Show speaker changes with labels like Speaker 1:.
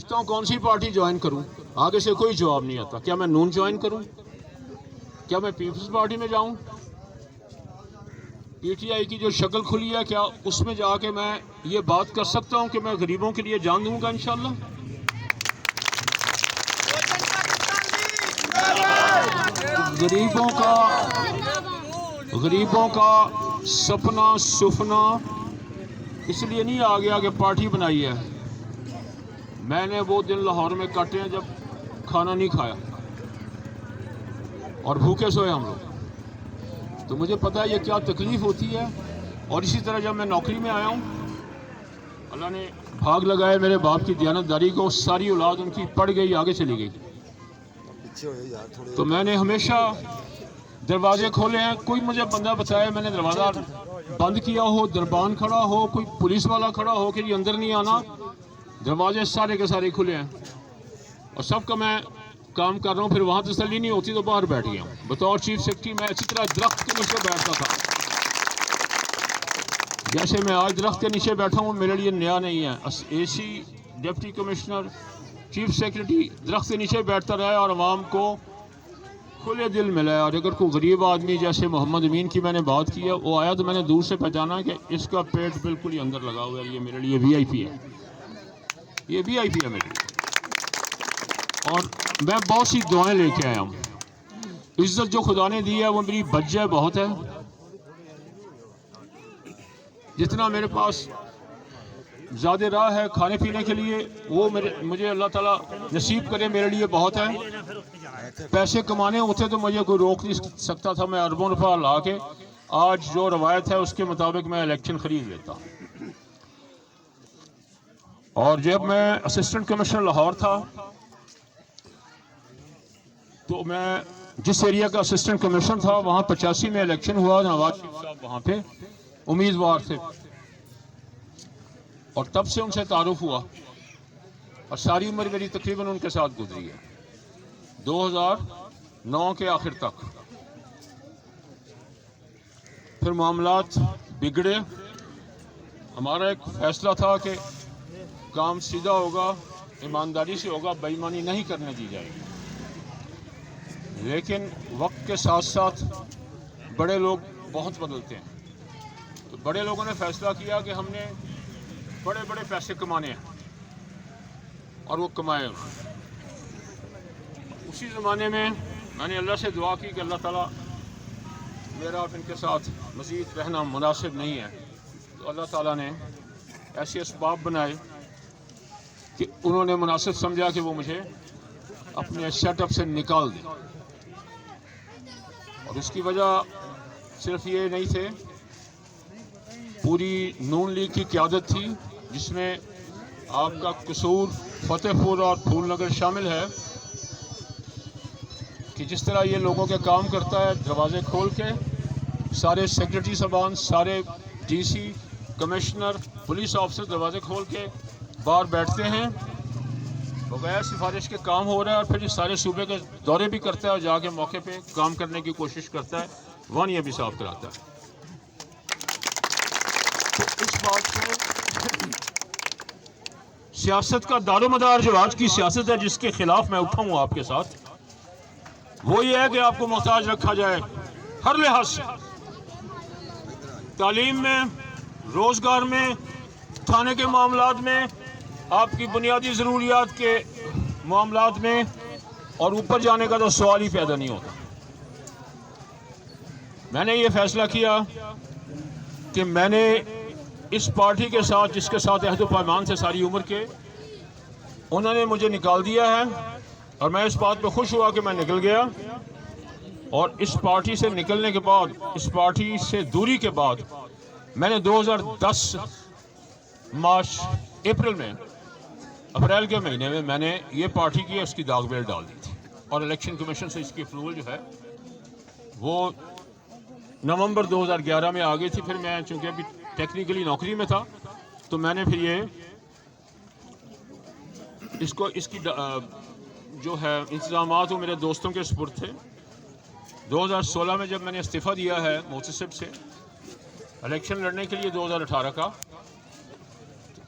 Speaker 1: سکتا ہوں کون سی پارٹی جوائن کروں، آگے سے کوئی جواب نہیں آتا. کیا میں نون جوائن کروں؟ کیا میں پیپلز پارٹی میں جاؤں؟ پی ٹی آئی کی جو شکل کھلی ہے، کیا اس میں جا کے میں یہ بات کر سکتا ہوں کہ میں غریبوں کے لیے جان دوں گا انشاءاللہ؟ غریبوں کا سپنا اس لیے نہیں آگے پارٹی بنائی ہے. میں نے وہ دن لاہور میں کاٹے ہیں جب کھانا نہیں کھایا اور بھوکے سوئے ہم لوگ. تو مجھے پتا ہے یہ کیا تکلیف ہوتی ہے. اور اسی طرح جب میں نوکری میں آیا ہوں، اللہ نے بھاگ لگائے میرے باپ کی دیانتداری کو، ساری اولاد ان کی پڑ گئی، آگے چلی گئی. تو میں نے ہمیشہ دروازے کھولے ہیں. کوئی مجھے بندہ بتائے میں نے دروازہ بند کیا ہو، دربان کھڑا ہو، کوئی پولیس والا کھڑا ہو کہ یہ اندر نہیں آنا، دروازے سارے کے سارے کھلے ہیں اور سب کا میں کام کر رہا ہوں. پھر وہاں تسلی نہیں ہوتی تو باہر بیٹھ گیا ہوں. بطور چیف سیکرٹری میں اسی طرح درخت کے نیچے بیٹھتا تھا. جیسے میں آج درخت کے نیچے بیٹھا ہوں میرے لیے نیا نہیں ہے. اے سی، ڈپٹی کمشنر، چیف سیکرٹری درخت کے نیچے بیٹھتا رہا اور عوام کو کھلے دل ملا ہے. اور اگر کوئی غریب آدمی جیسے محمد امین کی میں نے بات کی ہے، وہ آیا تو میں نے دور سے پہچانا کہ اس کا پیٹ بالکل ہی اندر لگا ہوا ہے. یہ میرے لیے وی آئی پی ہے، یہ وی آئی پی ہے میرے لیے. اور میں بہت سی دعائیں لے کے آیا ہوں. عزت جو خدا نے دی ہے وہ میری بجے بہت ہے. جتنا میرے پاس زیادہ راہ ہے کھانے پینے کے لیے وہ مجھے اللہ تعالیٰ نصیب کرے میرے لیے بہت ہے. پیسے کمانے ہوتے تو مجھے کوئی روک نہیں سکتا تھا. میں اربوں روپیہ لا کے آج جو روایت ہے اس کے مطابق میں الیکشن خرید لیتا. اور جب میں اسسٹنٹ کمشنر لاہور تھا تو میں جس ایریا کا اسسٹنٹ کمشنر تھا وہاں 85 میں الیکشن ہوا. نواز شریف صاحب وہاں پہ امیدوار تھے اور تب سے ان سے تعارف ہوا اور ساری عمر میری تقریباً ان کے ساتھ گزری ہے 2009 کے آخر تک. پھر معاملات بگڑے. ہمارا ایک فیصلہ تھا کہ کام سیدھا ہوگا، ایمانداری سے ہوگا، بے ایمانی نہیں کرنے دی جائے گی. لیکن وقت کے ساتھ ساتھ بڑے لوگ بہت بدلتے ہیں. تو بڑے لوگوں نے فیصلہ کیا کہ ہم نے بڑے بڑے پیسے کمانے ہیں اور وہ کمائے. اسی زمانے میں نے اللہ سے دعا کی کہ اللہ تعالیٰ میرا اب ان کے ساتھ مزید رہنا مناسب نہیں ہے. تو اللہ تعالیٰ نے ایسے اسباب بنائے کہ انہوں نے مناسب سمجھا کہ وہ مجھے اپنے سیٹ اپ سے نکال دیں. اور اس کی وجہ صرف یہ نہیں تھے، پوری نون لیگ کی قیادت تھی جس میں آپ کا قصور، فتح پور اور پھول نگر شامل ہے کہ جس طرح یہ لوگوں کے کام کرتا ہے دروازے کھول کے. سارے سیکرٹری صاحبان، سارے ڈی سی، کمشنر، پولیس آفیسر دروازے کھول کے باہر بیٹھتے ہیں. بغیر سفارش کے کام ہو رہا ہے اور پھر یہ سارے صوبے کے دورے بھی کرتا ہے اور جا کے موقع پہ کام کرنے کی کوشش کرتا ہے، وانیاں بھی صاف کراتا ہے. تو اس بات سے سیاست کا دار و مدار جو آج کی سیاست ہے جس کے خلاف میں اٹھا ہوں آپ کے ساتھ، وہ یہ ہے کہ آپ کو محتاج رکھا جائے ہر لحاظ سے، تعلیم میں، روزگار میں، تھانے کے معاملات میں، آپ کی بنیادی ضروریات کے معاملات میں، اور اوپر جانے کا تو سوال ہی پیدا نہیں ہوتا. میں نے یہ فیصلہ کیا کہ میں نے اس پارٹی کے ساتھ جس کے ساتھ عہد و پیمان سے ساری عمر کے، انہوں نے مجھے نکال دیا ہے اور میں اس بات پہ خوش ہوا کہ میں نکل گیا. اور اس پارٹی سے نکلنے کے بعد، اس پارٹی سے دوری کے بعد، میں نے 2010 اپریل کے مہینے میں میں نے یہ پارٹی کی اس کی داغ بیل ڈال دی تھی اور الیکشن کمیشن سے اس کی اپروول جو ہے وہ نومبر 2011 میں آ گئی تھی. پھر میں چونکہ ابھی ٹیکنیکلی نوکری میں تھا تو میں نے پھر یہ اس کی جو ہے انتظامات وہ میرے دوستوں کے سپرد تھے. 2016 میں جب میں نے استعفیٰ دیا ہے محتسب سے الیکشن لڑنے کے لیے 2018 کا،